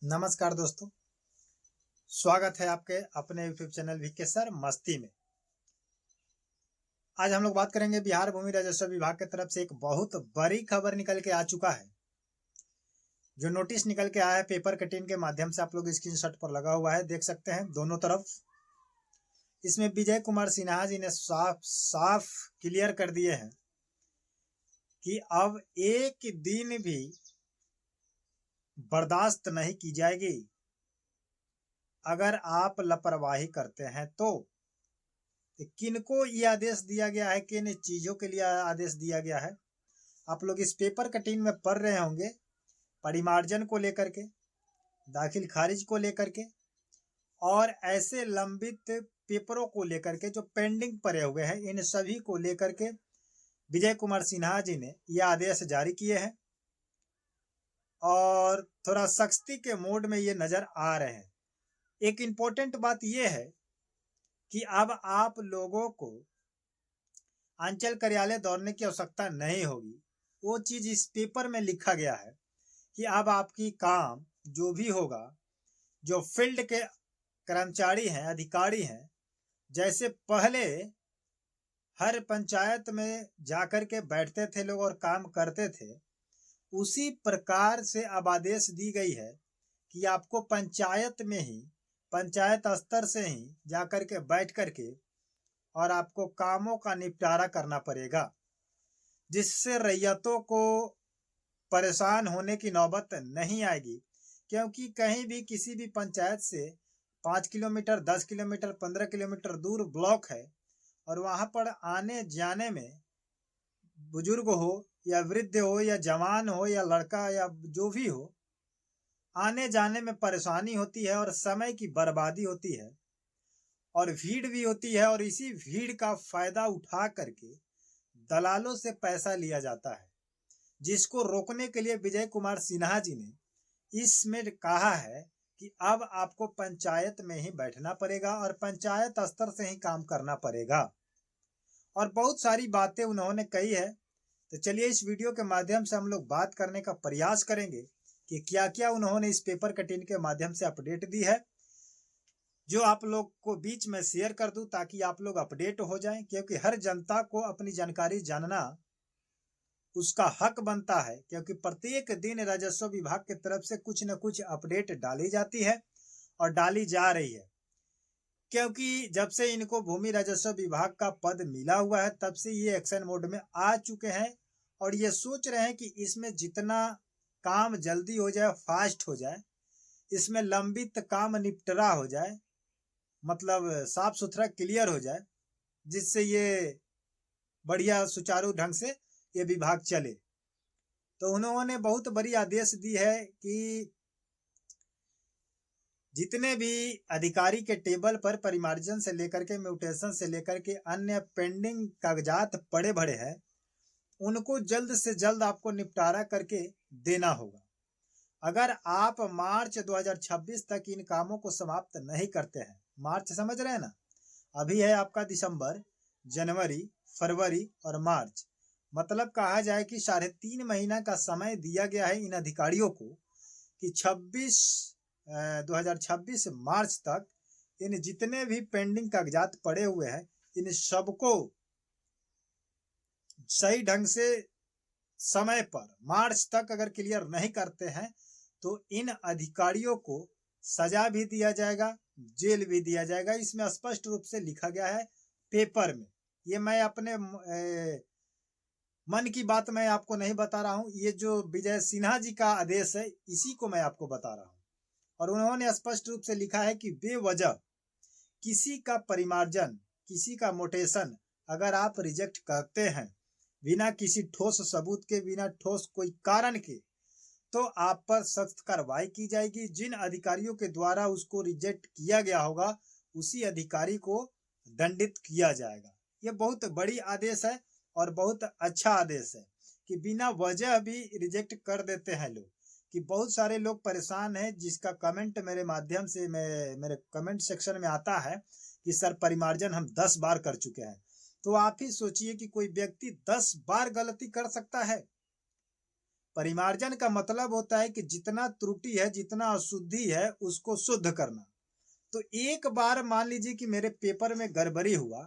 नमस्कार दोस्तों, स्वागत है आपके अपने यूट्यूब चैनल वीके सर मस्ती में। आज हम लोग बात करेंगे बिहार भूमि राजस्व विभाग की तरफ से एक बहुत बड़ी खबर निकल के आ चुका है। जो नोटिस निकल के आया है पेपर कटिंग के माध्यम से आप लोग स्क्रीनशॉट पर लगा हुआ है, देख सकते हैं दोनों तरफ। इसमें विजय कुमार सिन्हा जी ने साफ साफ क्लियर कर दिए हैं कि अब एक दिन भी बर्दाश्त नहीं की जाएगी। अगर आप लापरवाही करते हैं तो किनको ये आदेश दिया गया है, किन चीजों के लिए आदेश दिया गया है, आप लोग इस पेपर कटिंग में पढ़ रहे होंगे। परिमार्जन को लेकर के, दाखिल खारिज को लेकर के और ऐसे लंबित पेपरों को लेकर के जो पेंडिंग पड़े हुए हैं, इन सभी को लेकर के विजय कुमार सिन्हा जी ने ये आदेश जारी किए हैं और थोड़ा सख्ती के मोड में ये नजर आ रहे हैं। एक इम्पोर्टेंट बात ये है कि अब आप लोगों को अंचल कार्यालय दौड़ने की आवश्यकता नहीं होगी। वो चीज इस पेपर में लिखा गया है कि अब आपकी काम जो भी होगा, जो फील्ड के कर्मचारी हैं, अधिकारी हैं, जैसे पहले हर पंचायत में जाकर के बैठते थे लोग और काम करते थे, उसी प्रकार से अब आदेश दी गई है कि आपको पंचायत में ही, पंचायत स्तर से ही जाकर के बैठ करके और आपको कामों का निपटारा करना पड़ेगा, जिससे रैयतों को परेशान होने की नौबत नहीं आएगी। क्योंकि कहीं भी किसी भी पंचायत से 5 किलोमीटर, 10 किलोमीटर, 15 किलोमीटर दूर ब्लॉक है और वहां पर आने जाने में बुजुर्ग हो या वृद्ध हो या जवान हो या लड़का या जो भी हो, आने जाने में परेशानी होती है और समय की बर्बादी होती है और भीड़ भी होती है। और इसी भीड़ का फायदा उठा करके दलालों से पैसा लिया जाता है, जिसको रोकने के लिए विजय कुमार सिन्हा जी ने इसमें कहा है कि अब आपको पंचायत में ही बैठना पड़ेगा और पंचायत स्तर से ही काम करना पड़ेगा। और बहुत सारी बातें उन्होंने कही है। तो चलिए इस वीडियो के माध्यम से हम लोग बात करने का प्रयास करेंगे कि क्या क्या उन्होंने इस पेपर कटिंग के माध्यम से अपडेट दी है, जो आप लोग को बीच में शेयर कर दूं ताकि आप लोग अपडेट हो जाएं। क्योंकि हर जनता को अपनी जानकारी जानना उसका हक बनता है, क्योंकि प्रत्येक दिन राजस्व विभाग की तरफ से कुछ न कुछ अपडेट डाली जाती है और डाली जा रही है। क्योंकि जब से इनको भूमि राजस्व विभाग का पद मिला हुआ है, तब से ये एक्शन मोड में आ चुके हैं और ये सोच रहे हैं कि इसमें जितना काम जल्दी हो जाए, फास्ट हो जाए, इसमें लंबित काम निपटरा हो जाए, मतलब साफ सुथरा क्लियर हो जाए, जिससे ये बढ़िया सुचारू ढंग से ये विभाग चले। तो उन्होंने बहुत बड़ी आदेश दी है कि जितने भी अधिकारी के टेबल पर परिमार्जन से लेकर के म्यूटेशन से लेकर के अन्य पेंडिंग कागजात पड़े भरे हैं, उनको जल्द से जल्द आपको निपटारा करके देना होगा। अगर आप मार्च 2026 तक इन कामों को समाप्त नहीं करते हैं, मार्च समझ रहे हैं ना, अभी है आपका दिसंबर, जनवरी, फरवरी और मार्च, मतलब कहा जाए कि 3.5 महीना का समय दिया गया है इन अधिकारियों को कि 2026 मार्च तक इन जितने भी पेंडिंग कागजात पड़े हुए हैं, इन सबको सही ढंग से समय पर मार्च तक अगर क्लियर नहीं करते हैं तो इन अधिकारियों को सजा भी दिया जाएगा, जेल भी दिया जाएगा। इसमें स्पष्ट रूप से लिखा गया है पेपर में। ये मैं अपने मन की बात मैं आपको नहीं बता रहा हूं, ये जो विजय सिन्हा जी का आदेश है इसी को मैं आपको बता रहा हूं। और उन्होंने स्पष्ट रूप से लिखा है कि बेवजह किसी का परिमार्जन, किसी का मोटेशन अगर आप रिजेक्ट करते हैं बिना किसी ठोस सबूत के, बिना ठोस कोई कारण के, तो आप पर सख्त कार्रवाई की जाएगी। जिन अधिकारियों के द्वारा उसको रिजेक्ट किया गया होगा उसी अधिकारी को दंडित किया जाएगा। ये बहुत बड़ी आदेश है और बहुत अच्छा आदेश है कि बिना वजह भी रिजेक्ट कर देते हैं लोग। कि बहुत सारे लोग परेशान हैं, जिसका कमेंट मेरे माध्यम से मेरे कमेंट सेक्शन में आता है कि सर परिमार्जन हम 10 बार कर चुके हैं। तो आप ही सोचिए कि कोई व्यक्ति 10 बार गलती कर सकता है। परिमार्जन का मतलब होता है कि जितना त्रुटि है, जितना अशुद्धि है, उसको शुद्ध करना। तो एक बार मान लीजिए कि मेरे पेपर में गड़बड़ी हुआ,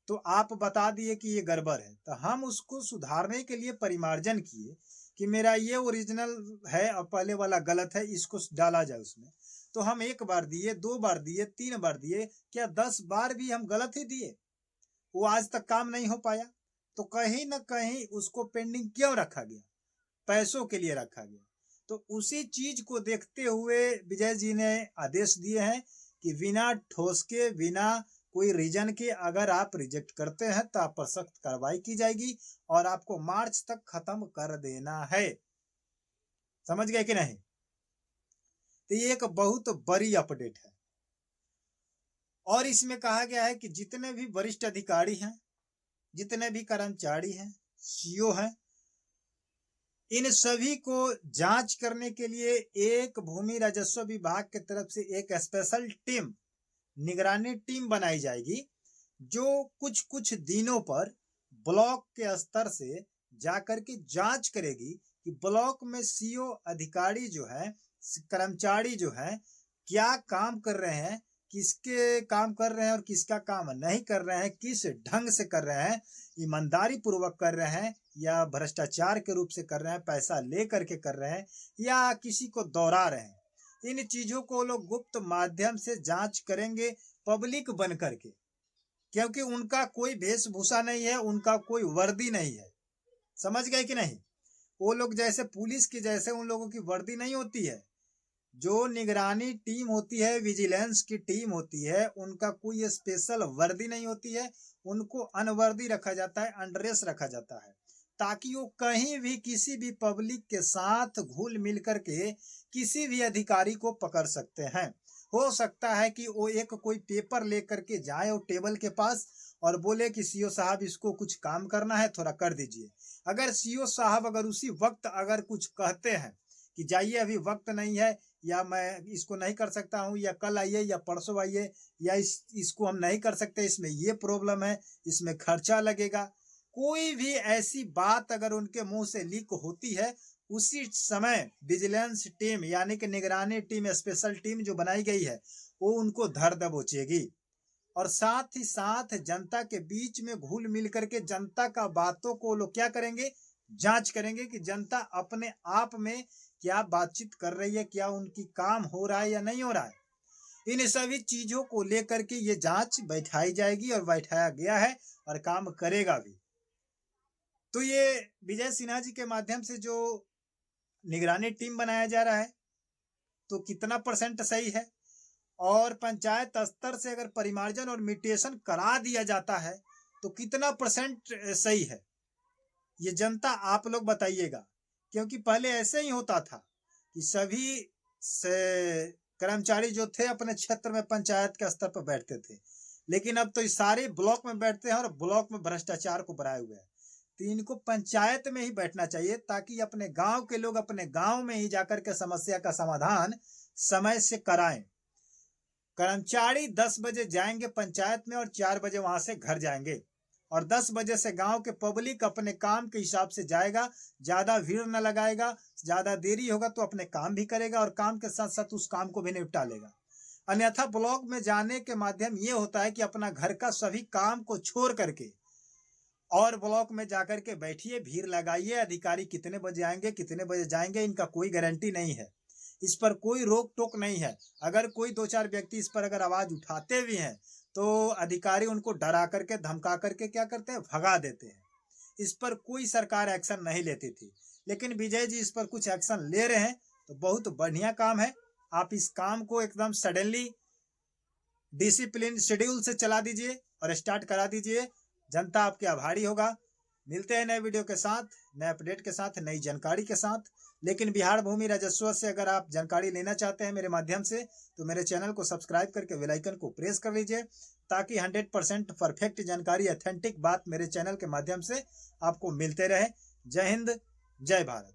तो आप बता दिए कि ये गड़बड़ है, तो हम उसको सुधारने के लिए परिमार्जन किए कि मेरा ये ओरिजिनल है और पहले वाला गलत है, इसको डाला जाए उसमें। तो हम 1 बार दिए, 2 बार दिए, 3 बार दिए, क्या 10 बार भी हम गलत ही दिए? वो आज तक काम नहीं हो पाया। तो कहीं न कहीं उसको पेंडिंग क्यों रखा गया? पैसों के लिए रखा गया। तो उसी चीज को देखते हुए विजय जी ने आदेश दिए हैं कि बिना ठोस के, बिना कोई रीजन के अगर आप रिजेक्ट करते हैं तो आप पर सख्त कार्रवाई की जाएगी और आपको मार्च तक खत्म कर देना है। समझ गए कि नहीं? तो ये एक बहुत बड़ी अपडेट है। और इसमें कहा गया है कि जितने भी वरिष्ठ अधिकारी हैं, जितने भी कर्मचारी हैं, सीओ हैं, इन सभी को जांच करने के लिए एक भूमि राजस्व विभाग की तरफ से एक स्पेशल टीम, निगरानी टीम बनाई जाएगी, जो कुछ कुछ दिनों पर ब्लॉक के स्तर से जाकर के जांच करेगी कि ब्लॉक में सीओ अधिकारी जो है, कर्मचारी जो है, क्या काम कर रहे हैं, किसके काम कर रहे हैं और किसका काम नहीं कर रहे हैं, किस ढंग से कर रहे हैं, ईमानदारी पूर्वक कर रहे हैं या भ्रष्टाचार के रूप से कर रहे हैं, पैसा ले करके कर रहे हैं या किसी को दौड़ा रहे हैं। इन चीजों को लोग गुप्त माध्यम से जांच करेंगे, पब्लिक बन करके, क्योंकि उनका कोई वेशभूषा नहीं है, उनका कोई वर्दी नहीं है। समझ गए कि नहीं? वो लोग जैसे पुलिस के जैसे उन लोगों की वर्दी नहीं होती है। जो निगरानी टीम होती है, विजिलेंस की टीम होती है, उनका कोई स्पेशल वर्दी नहीं होती है, उनको अनवर्दी रखा जाता है, अनड्रेस रखा जाता है, ताकि वो कहीं भी किसी भी पब्लिक के साथ घुल मिल करके किसी भी अधिकारी को पकड़ सकते हैं। हो सकता है कि वो एक कोई पेपर लेकर के जाए वो टेबल के पास और बोले कि सीओ साहब इसको कुछ काम करना है, थोड़ा कर दीजिए। अगर सीओ साहब अगर उसी वक्त अगर कुछ कहते हैं कि जाइए अभी वक्त नहीं है, या मैं इसको नहीं कर सकता हूँ, या कल आइए या परसों आइए, या इसको हम नहीं कर सकते, इसमें ये प्रॉब्लम है, इसमें खर्चा लगेगा, कोई भी ऐसी बात अगर उनके मुंह से लीक होती है, उसी समय विजिलेंस टीम यानी कि निगरानी टीम, स्पेशल टीम जो बनाई गई है, वो उनको धर दबोचेगी और साथ ही साथ जनता के बीच में घुल मिल करके जनता का बातों को लोग क्या करेंगे, जांच करेंगे कि जनता अपने आप में क्या बातचीत कर रही है, क्या उनकी काम हो रहा है या नहीं हो रहा है। इन सभी चीजों को लेकर के ये जांच बैठाई जाएगी और बैठाया गया है और काम करेगा भी। तो ये विजय सिन्हा जी के माध्यम से जो निगरानी टीम बनाया जा रहा है, तो कितना % सही है? और पंचायत स्तर से अगर परिमार्जन और म्यूटेशन करा दिया जाता है तो कितना % सही है? ये जनता आप लोग बताइएगा, क्योंकि पहले ऐसे ही होता था कि सभी से कर्मचारी जो थे अपने क्षेत्र में पंचायत के स्तर पर बैठते थे, लेकिन अब तो सारे ब्लॉक में बैठते हैं और ब्लॉक में भ्रष्टाचार को बढ़ाए हुए हैं। तो इनको पंचायत में ही बैठना चाहिए, ताकि अपने गांव के लोग अपने गांव में ही जाकर के समस्या का समाधान समय से कराएं। कर्मचारी 10 बजे जाएंगे पंचायत में और 4 बजे वहां से घर जाएंगे, और 10 बजे से गांव के पब्लिक अपने काम के हिसाब से जाएगा, ज्यादा भीड़ न लगाएगा, ज्यादा देरी होगा तो अपने काम भी करेगा और काम के साथ साथ उस काम को भी निपटा लेगा। अन्यथा ब्लॉक में जाने के माध्यम ये होता है कि अपना घर का सभी काम को छोड़ करके और ब्लॉक में जाकर के बैठिए, भीड़ लगाइए, अधिकारी कितने बजे आएंगे कितने बजे जाएंगे इनका कोई गारंटी नहीं है, इस पर कोई रोक टोक नहीं है। अगर कोई 2-4 व्यक्ति इस पर अगर आवाज उठाते भी हैं तो अधिकारी उनको डरा करके धमका करके क्या करते हैं, भगा देते हैं। इस पर कोई सरकार एक्शन नहीं लेती थी, लेकिन विजय जी इस पर कुछ एक्शन ले रहे हैं, तो बहुत बढ़िया काम है। आप इस काम को एकदम सडनली डिसिप्लिन शेड्यूल से चला दीजिए और स्टार्ट करा दीजिए, जनता आपके आभारी होगा। मिलते हैं नए वीडियो के साथ, नए अपडेट के साथ, नई जानकारी के साथ। लेकिन बिहार भूमि राजस्व से अगर आप जानकारी लेना चाहते हैं मेरे माध्यम से, तो मेरे चैनल को सब्सक्राइब करके बेल आइकन को प्रेस कर लीजिए, ताकि 100% परफेक्ट जानकारी, ऑथेंटिक बात मेरे चैनल के माध्यम से आपको मिलते रहे। जय हिंद, जय भारत।